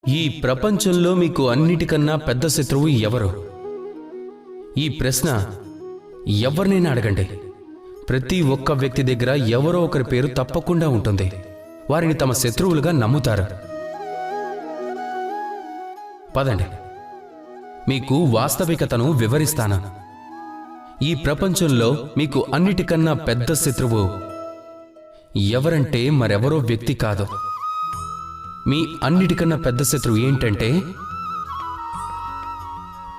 ఈ ప్రపంచంలో మీకు అన్నిటికన్నా పెద్ద శత్రువు ఎవరు? ఈ ప్రశ్న ఎవరినైనా అడగండి. ప్రతి ఒక్క వ్యక్తి దగ్గర ఎవరో ఒకరి పేరు తప్పకుండా ఉంటుంది. వారిని తమ శత్రువులుగా నమ్ముతారు. పదండి, మీకు వాస్తవికతను వివరిస్తాను. ఈ ప్రపంచంలో మీకు అన్నిటికన్నా పెద్ద శత్రువు ఎవరంటే మరెవరో వ్యక్తి కాదు. మీ అన్నిటికన్నా పెద్ద శత్రువు ఏంటంటే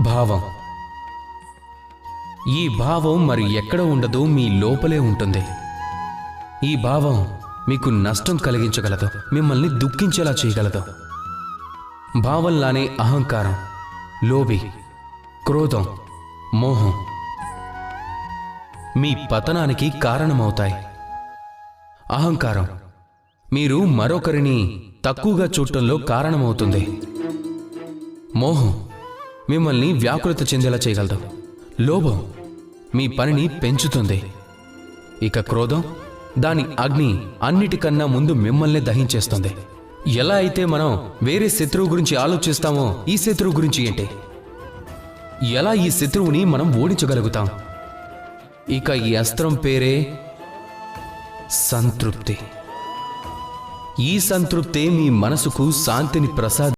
భావం. ఈ భావం మరి ఎక్కడ ఉండదు, మీ లోపలే ఉంటుంది. ఈ భావం మీకు నష్టం కలిగించగలదు, మిమ్మల్ని దుఃఖించేలా చేయగలదు. భావంలానే అహంకారం, లోభి, క్రోధం, మోహం మీ పతనానికి కారణమవుతాయి. అహంకారం మీరు మరొకరిని తక్కువగా చూడటంలో కారణమవుతుంది. మోహం మిమ్మల్ని వ్యాకులత చెందేలా చేయగలదు. లోభం మీ పనిని పెంచుతుంది. ఇక క్రోధం, దాని అగ్ని అన్నిటికన్నా ముందు మిమ్మల్ని దహించేస్తుంది. ఎలా అయితే మనం వేరే శత్రువు గురించి ఆలోచిస్తామో, ఈ శత్రువు గురించి ఏంటి? ఎలా ఈ శత్రువుని మనం ఓడించగలుగుతాం? ఇక ఈ అస్త్రం పేరే సంతృప్తి. ఈ సంతృప్తే మీ మనసుకు శాంతిని